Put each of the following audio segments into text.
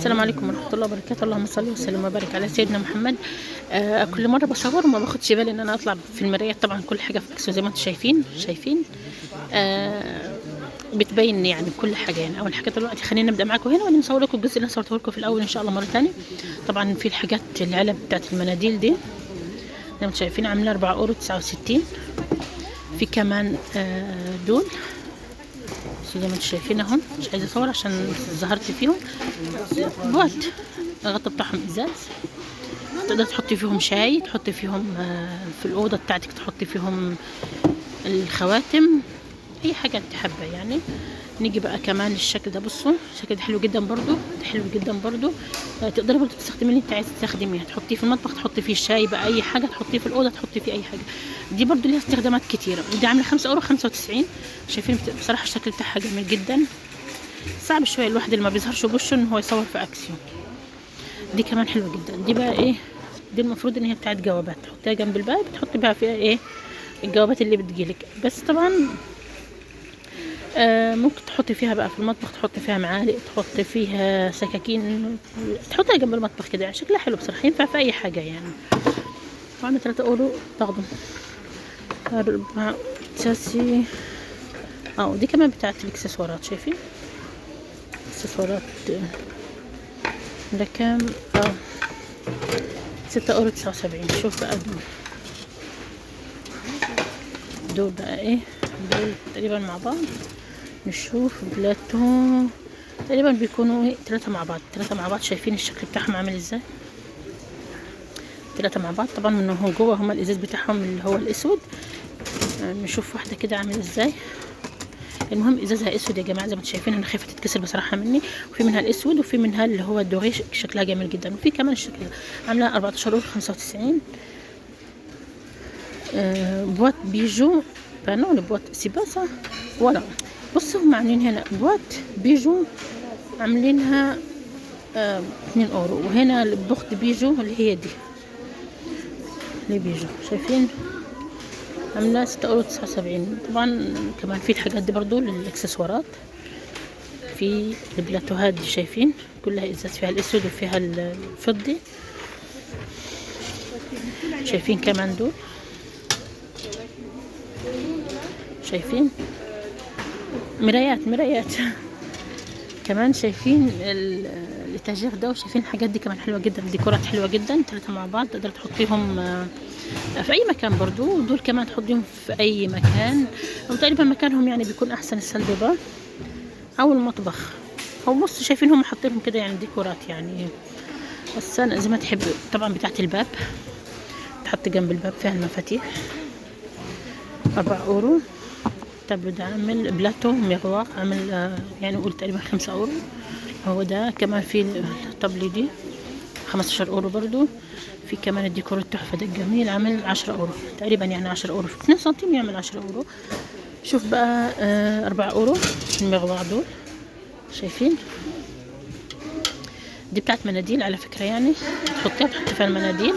السلام عليكم ورحمة الله وبركاته. اللهم صل وسلم وبارك على سيدنا محمد. كل مرة بصور وما باخدش بالي ان انا اطلع في المراية. طبعا كل حاجة في اكسو زي ما انتم شايفين بتبين يعني كل حاجة. يعني اول حاجة دلوقتي خلينا نبدأ معاكم هنا وبعدين نصور لكم الجزء اللي انا صورته لكم في الاول ان شاء الله مرة تانية. طبعا في الحاجات العلب بتاعت المناديل دي زي ما انتم شايفين عاملة 4 اورو 69. في كمان دول زي ما انتم شايفين اهم. مش عايزه اصور عشان ظهرت فيهم. بوات الغطا بتاعهم ازاز، تقدر تحطي فيهم شاي، تحطي فيهم في الاوضه بتاعتك تحطي فيهم الخواتم، اي حاجه انت حابه يعني. نيجي بقى كمان للشكل ده. بصوا الشكل ده حلو جدا برضو، ده حلو جدا برضو. تقدري برضو تستخدمي اللي انت عايزه تستخدميها، تحطيه في المطبخ، تحطي فيه الشاي بقى، اي حاجه تحطيه في الاوضه، تحطي فيه اي حاجه. دي برضو ليها استخدامات كتيره. دي عامله 5 اورو 95. شايفين بصراحه الشكل بتاعها جميل جدا. صعب شويه الواحد اللي ما بيظهرش بوشه ان هو يصور في اكسيون. دي كمان حلوه جدا. دي بقى ايه؟ دي المفروض ان هي بتاعت جوابات، تحطيها جنب الباب، تحطي بقى فيها ايه؟ الجوابات اللي بتجيلك. بس طبعا ممكن تحطي فيها بقى في المطبخ، تحطي فيها معالق، تحطي فيها سكاكين، تحطيها جنب المطبخ كده. يعني شكلها حلو بصراحه، ينفع في اي حاجه يعني. وعندنا 3 اورو تاخدوا 4 ساسي. دي كمان بتاعت الاكسسوارات. شايفين اكسسوارات ده كام؟ 6 اورو 79. شوف بقى دول بقى ايه؟ دول تقريبا مع بعض. نشوف بلاتو تقريبا بيكونوا ايه 3 مع بعض. 3 مع بعض. شايفين الشكل بتاعهم عامل ازاي؟ 3 مع بعض. طبعا من هو جوه هما الازاز بتاعهم اللي هو الاسود. نشوف واحده كده عامل ازاي. المهم ازازها اسود يا جماعه زي ما انتم شايفين. انا خايفه تتكسر بصراحه مني. وفي منها الاسود وفي منها اللي هو الدوري شكلها جميل جدا. وفي كمان الشكل ده عامله 14 اورو 95. بوات بيجو بانون بوات سي با سا ولا. بصوا هم عاملين هنا بوات بيجو عاملينها 2 اورو. وهنا البوخت بيجو اللي هي دي اللي بيجو شايفين عامله 6 اورو 79. طبعا كمان في الحاجات دي برضو للاكسسوارات. في البلاتوهات دي شايفين كلها ازاز، فيها الاسود وفيها الفضي. شايفين كمان دول شايفين مرايات كمان. شايفين الاتاجير ده. وشايفين الحاجات دي كمان حلوه جدا. الديكورات حلوه جدا. 3 مع بعض تقدر تحطيهم في اي مكان برضو. دول كمان تحطيهم في اي مكان، او تقريبا مكانهم يعني بيكون احسن السلدبه او المطبخ. او بص شايفين هم حاطينهم كده يعني ديكورات يعني. بس انا زي ما تحب. طبعا بتاعت الباب تحط جنب الباب فيها المفاتيح. 4 اورو. التابلو ده عامل بلاتو ميغواق عامل يعني قول تقريبا 5 اورو. هو ده كمان. في الطبلي دي 15 اورو برضو. في كمان الديكور التحفه ده الجميل عامل 10 اورو تقريبا، يعني 10 اورو في 2 سنتيم يعمل 10 اورو. شوف بقى 4 اورو المغواق دول. شايفين دي بتاعت مناديل على فكره يعني. تحطي فيها المناديل.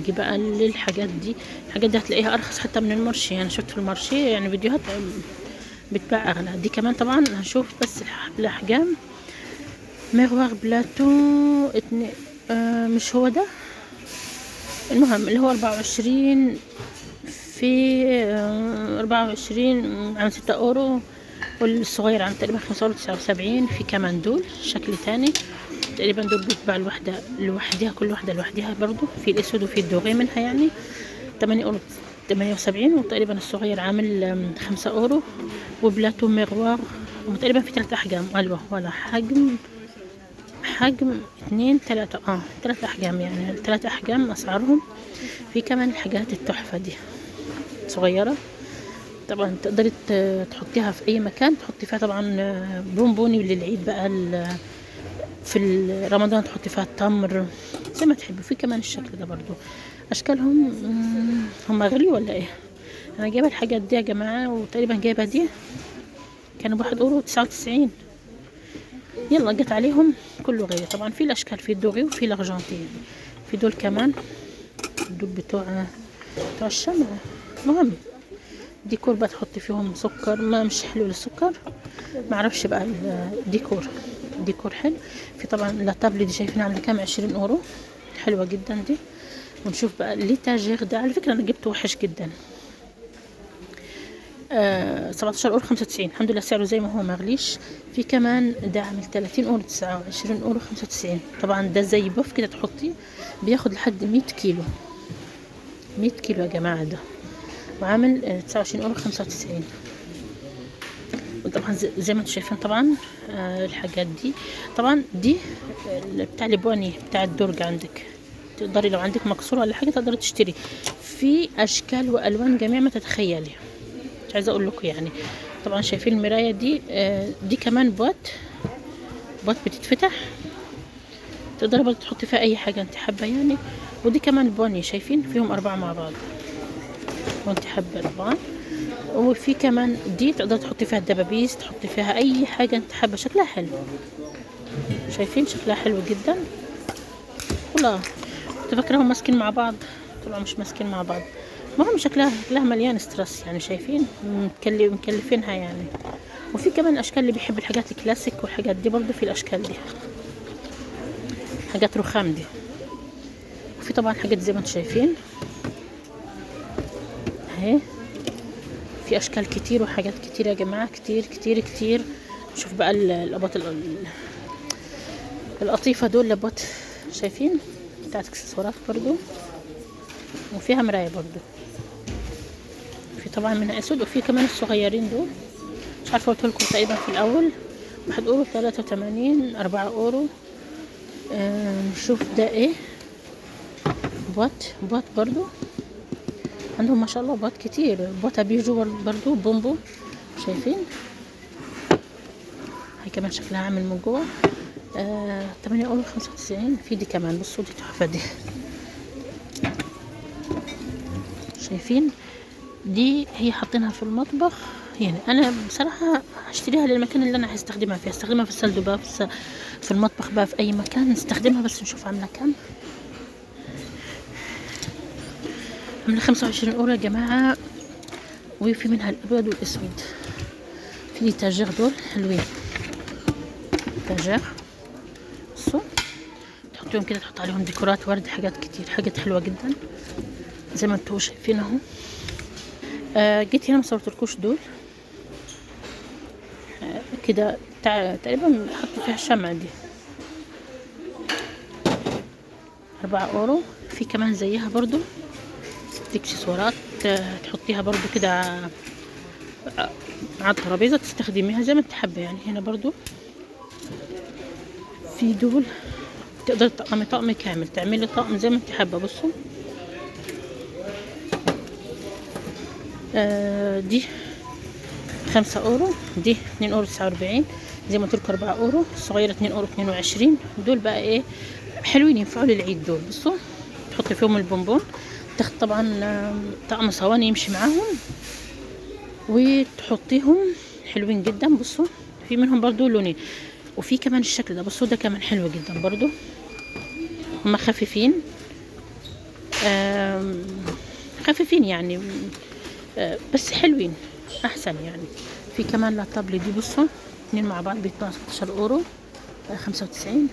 نجي بقى للحاجات دي. الحاجات دي هتلاقيها ارخص حتى من المارشي. يعني شفت في المارشي يعني فيديوهات بتباع اغلى. دي كمان طبعا هنشوف بس الاحجام. ميغواغ بلاتو مش هو ده. المهم اللي هو 24 في 24 عن 6 اورو. والصغير عن تقريبا 5 اورو 79. في كمان دول شكل تاني تقريبا. دول بيتباع لوحدها كل واحدة لوحدها برضو. في الاسود وفي الدوغي منها يعني 8 اورو 78. وتقريبا الصغير عامل 5 اورو. وبلاتو ميغوار تقريبا في 3 احجام. الوه ولا حجم 2 3 3 احجام يعني. 3 احجام اسعارهم. في كمان الحاجات التحفة دي صغيرة. طبعا تقدري تحطيها في اي مكان. تحطي فيها طبعا بونبوني للعيد بقى. في رمضان تحطي فيها التمر زي ما تحبي. في كمان الشكل ده برضو. اشكالهم هم غالي ولا ايه؟ انا جايبه الحاجات دي يا جماعه وتقريبا جايبه دي كانوا ب1 اورو 99. يلا جت عليهم كله غالي. طبعا في الاشكال، في الدوغي وفي الارجنتين. في دول كمان دول بتوع الشمع. مهم ديكور بقى تحطي فيهم سكر. ما مش حلو للسكر. معرفش بقى الديكور. ديكور حلو. في طبعا الطابلة دي شايفينها عاملة كام؟ 20 اورو، حلوة جدا دي. ونشوف بقى ليتاجير ده، على فكرة انا جبته وحش جدا. 17 اورو 95، الحمد لله سعره زي ما هو مغليش. في كمان ده عامل 30 اورو 29 اورو 95. طبعا ده زي بوف كده تحطيه، بياخد لحد 100 كيلو، 100 كيلو يا جماعة ده، وعامل 29 اورو 95. وطبعا زي ما انتم شايفين طبعا الحاجات دي طبعا دي بتاع البوني بتاع الدرج عندك، تقدري لو عندك مكسور ولا حاجه تقدري تشتري في اشكال والوان جميع ما تتخيلي. مش عايزه اقول لكم يعني. طبعا شايفين المرايه دي دي كمان بوت بتتفتح، تقدري برضه تحطي فيها اي حاجه انت حابه يعني. ودي كمان بوني، شايفين فيهم 4 مع بعض وانت حابه طبعا. وفي كمان دي تقدر تحطي فيها الدبابيس، تحطي فيها اي حاجه انت حابه، شكلها حلو. شايفين شكلها حلو جدا. والله كنت فاكراهم ماسكين مع بعض، طلعوا مش ماسكين مع بعض. المهم شكلها مليان ستريس يعني، شايفين مكلفينها يعني. وفي كمان اشكال اللي بيحب الحاجات الكلاسيك والحاجات دي، برضو في الاشكال دي حاجات رخام دي. وفي طبعا حاجات زي ما انتم شايفين اهي، في اشكال كتير وحاجات كتير يا جماعه، كتير كتير كتير. شوف بقى الاباط القطيفه دول لابوت، شايفين بتاعت اكسسوارات برضو، وفيها مرايه برضو. في طبعا منها اسود، وفي كمان الصغيرين دول مش عارفه قلت لكم تقريبا في الاول 1 اورو 83 4 اورو. نشوف ده ايه، بوت برضو عندهم ما شاء الله بوت كتير. بوت بيجو برضو بومبو، شايفين هاي كمان شكلها عامل من جوه 8 اورو 95. في دي كمان بصوا دي تحفه دي، شايفين دي هي حاطينها في المطبخ. يعني انا بصراحه هشتريها للمكان اللي انا هستخدمها فيه، هستخدمها في السلد بقى في المطبخ بقى في اي مكان نستخدمها. بس نشوف عامله كام. عامله 25 اورو يا جماعه. وفي منها الابيض والاسود. في تاجير دول حلوين، تاجير بصوا تحطيهم كده، تحط عليهم ديكورات ورد، حاجات كتير، حاجات حلوه جدا زي ما انتم شايفين اهو. جيت هنا ما صورتلكوش دول كده تقريبا حطوا فيها الشمع دي 4 اورو. في كمان زيها برضو دي اكسسوارات تحطيها برضو كده على الترابيزه تستخدميها زي ما انت حابه يعني. هنا برضو في دول تقدر تطقمي طقم كامل، تعملي طقم زي ما انت حابه. بصوا دي 5 اورو، دي 2 اورو 49 زي ما قلت لكم. 4 اورو الصغيره 2 اورو 22. دول بقى ايه حلوين ينفعوا للعيد دول. بصوا تحطي فيهم البونبون، تاخد طبعا طقم صواني يمشي معاهم وتحطيهم، حلوين جدا. بصوا في منهم برضو لونين. وفي كمان الشكل ده بصوا ده كمان حلو جدا برضو، هما خفيفين خفيفين يعني بس حلوين احسن يعني. في كمان لاطابلي دي بصوا 2 مع بعض بيطلعوا 16 اورو 95.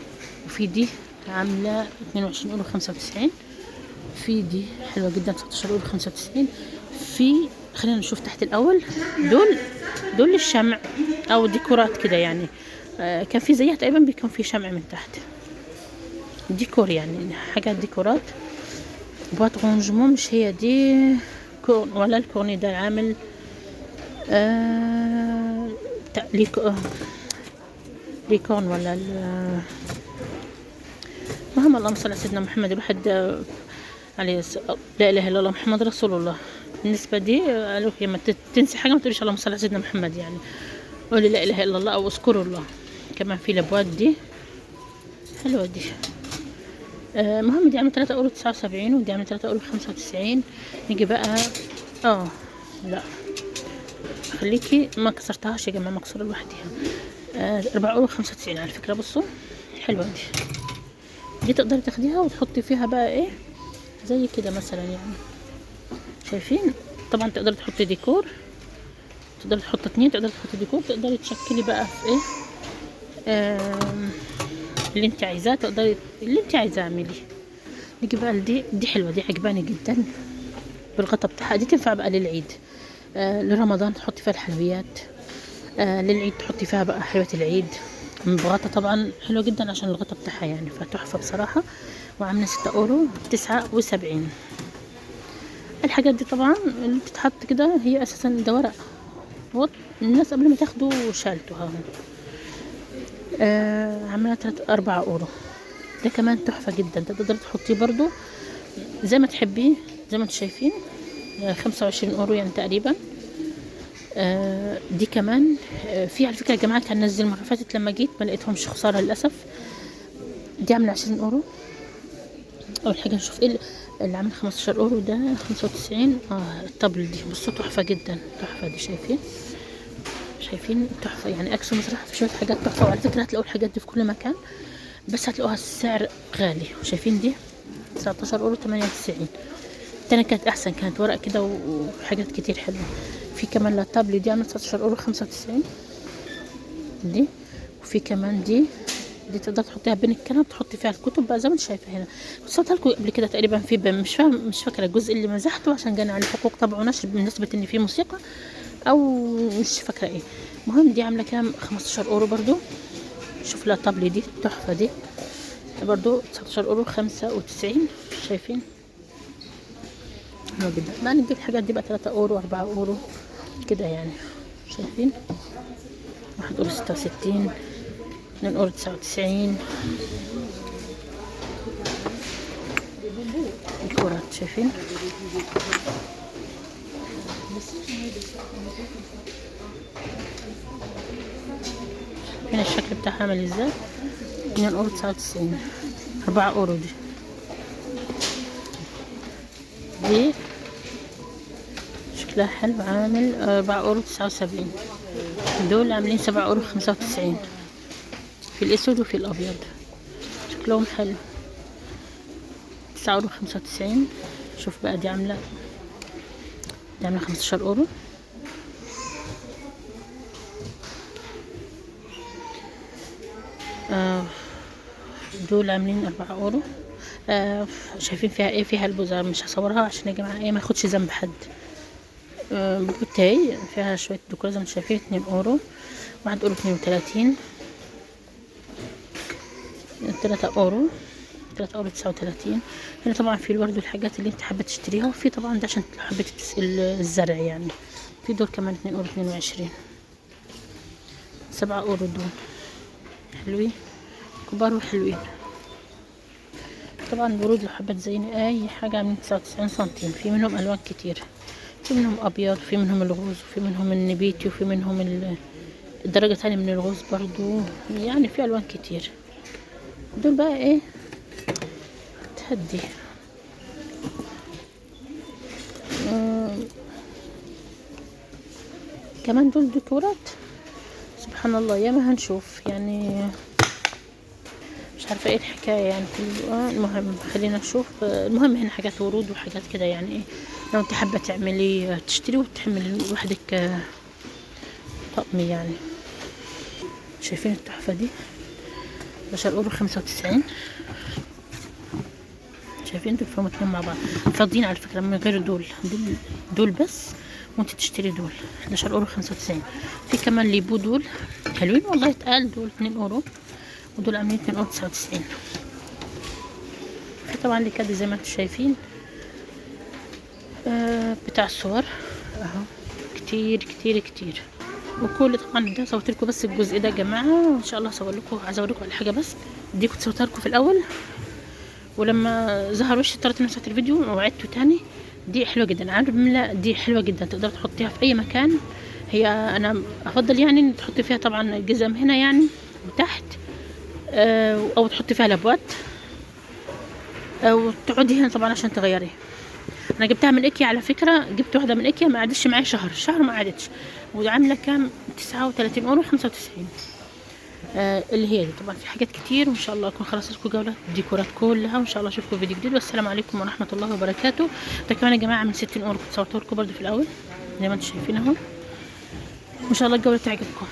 وفي دي عامله 22 اورو 95. في دي حلوه جدا 16 اورو 95. في خلينا نشوف تحت الاول. دول الشمع او ديكورات كده يعني. كان في زيها تقريبا بيكون في شمع من تحت، ديكور يعني حاجات ديكورات. بوات رونجمون مش هي دي ولا الكورني ده عامل ليكون ولا المهم. اللهم صل على سيدنا محمد. الواحد عليه لا اله الا الله محمد رسول الله. بالنسبه دي قالوا لما تنسي حاجه ما تقوليش اللهم صل على سيدنا محمد يعني، قولي لا اله الا الله او اذكروا الله. كمان في الابواب دي حلوه دي. المهم دي عامله 3 اورو 79 ودي عامله 3 اورو 95. نيجي بقى لا خليكي ما كسرتهاش يا جماعه، مكسوره لوحدها. 4 اورو 95 على فكره. بصوا حلوه دي تقدري تاخديها وتحطي فيها بقى ايه زي كده مثلا يعني، شايفين. طبعا تقدري تحطي ديكور، تقدري تحطي 2، تقدري تحطي ديكور، تقدري تشكلي بقى في ايه آم، اللي انت عايزاه تقدري، اللي انت عايزاه اعملي. نيجي بقى دي حلوه، دي عجباني جدا بالغطا بتاعها. دي تنفع بقى للعيد، لرمضان تحطي فيها الحلويات، للعيد تحطي فيها بقى حلوة العيد بغطا. طبعا حلوة جدا عشان الغطا بتاعها يعني، فتحفة بصراحة. وعاملة 6 € 79. الحاجات دي طبعا اللي بتتحط كده هي اساسا ده ورق، الناس قبل ما تاخدوا شالته اهو. عاملة 4 €. ده كمان تحفة جدا، ده تقدر تحطيه برضو زي ما تحبيه، زي ما انتم شايفين. 25 € يعني تقريبا. دي كمان في على فكرة يا جماعة كان نزل المرة فاتت لما جيت ما لقيتهمش، خسارة للأسف. دي عاملة 20 €. أول حاجة نشوف ايه اللي عامل 15 € ده 95. الطبل دي بصوا تحفة جدا، تحفة دي. شايفين تحفة يعني. أكسو مزرعة في شوية حاجات تحفة، وعلى فكرة هتلاقوا الحاجات دي في كل مكان، بس هتلاقوها السعر غالي. شايفين دي 19 € 98. التانية كانت أحسن، كانت ورق كده وحاجات كتير حلوة. في كمان لاتابلي دي عاملة 19 € 95 دي. وفي كمان دي تقدر تحطيها بين الكنب، تحطي فيها الكتب بقى زي ما انت شايفه هنا. وصلت لكم قبل كده تقريبا في مش فاكره الجزء اللي مسحته عشان جاني عليه حقوق طبع ونشر بمناسبه ان في موسيقى، او مش فاكره ايه. المهم دي عامله كام؟ 15 € برضو. شوف لاتابلي دي تحفه دي برضو 19 € 95. شايفين حلوة جدا. ما نجيب الحاجات دي بقى 3 € 4 € كده يعني. شايفين 1 € 66، 2 € 99. الكرات شايفين هنا الشكل بتاعها عامل ازاي. 2 € 99. 4 € دي شكلها حلو، عامل 4 € 79. دول عاملين 7 € 95 في الاسود وفي الابيض، شكلهم حلو. 9 € 95. شوف بقى دي عاملة 15 €. دول عاملين 4 €. شايفين فيها ايه؟ فيها البوزة، مش هصورها عشان يا جماعة ايه ما ياخدش ذنب حد. بوتاي فيها شوية ديكور زي ما شايفين. 2 €. 1 € 32. 3 €. 3 € 39. هنا طبعا في الورد والحاجات اللي انت حابة تشتريها، وفي طبعا ده عشان حابة الزرع يعني. في دول كمان 2 € 22. 7 € دول حلوين كبار وحلوين. طبعا الورود لو حابة تزيني اي حاجة من 99 سنتيم. في منهم الوان كتير، في منهم ابيض، في منهم الغوز، وفي منهم النبيتي، وفي منهم الدرجة تانية من الغوز برضو يعني. في الوان كتير. دول بقى ايه تهدي. كمان دول ديكورات سبحان الله، يا ما هنشوف يعني. مش عارفه ايه الحكايه يعني. المهم خلينا نشوف. المهم هنا حاجات ورود وحاجات كده يعني ايه، لو انت حابه تعملي تشتري وتحملي لوحدك طقم يعني. شايفين التحفه دي 11 € 95. شايفين دول فيهم اتنين مع بعض فاضيين على فكره، من غير دول بس، وانت تشتري دول 11 € 95. في كمان ليبو دول حلوين والله، اتقال دول 2 €، ودول عاملين 2 € 99. في طبعا اللي كده زي ما انتم شايفين بتاع الصور اهو، كتير كتير كتير. وكل طبعا ده صورت لكم بس الجزء ده يا جماعه، وان شاء الله هصور لكم، عايزه اوريكم على حاجه بس. دي كنت صورتها لكم في الاول، ولما ظهر وشي اضطريت اني اصور الفيديو وعدته تاني. دي حلوه جدا، عامله دي حلوه جدا، تقدر تحطيها في اي مكان. هي انا افضل يعني ان تحطي فيها طبعا الجزم هنا يعني وتحت، او تحطي فيها لابوات، او تقعدي هنا طبعا عشان تغيريها. انا جبتها من ايكيا على فكره، جبت واحده من ايكيا ما قعدتش معايا شهر ما قعدتش، وعامله كام 39 € 95. اللي هي دي. طبعا في حاجات كتير، وان شاء الله اكون خلصت لكم جوله الديكورات كلها، وان شاء الله اشوفكم فيديو جديد، والسلام عليكم ورحمه الله وبركاته. ده كمان يا جماعه من 60 € كنت صورته لكم برده في الاول زي ما انتم شايفين اهو. ان شاء الله الجوله تعجبكم.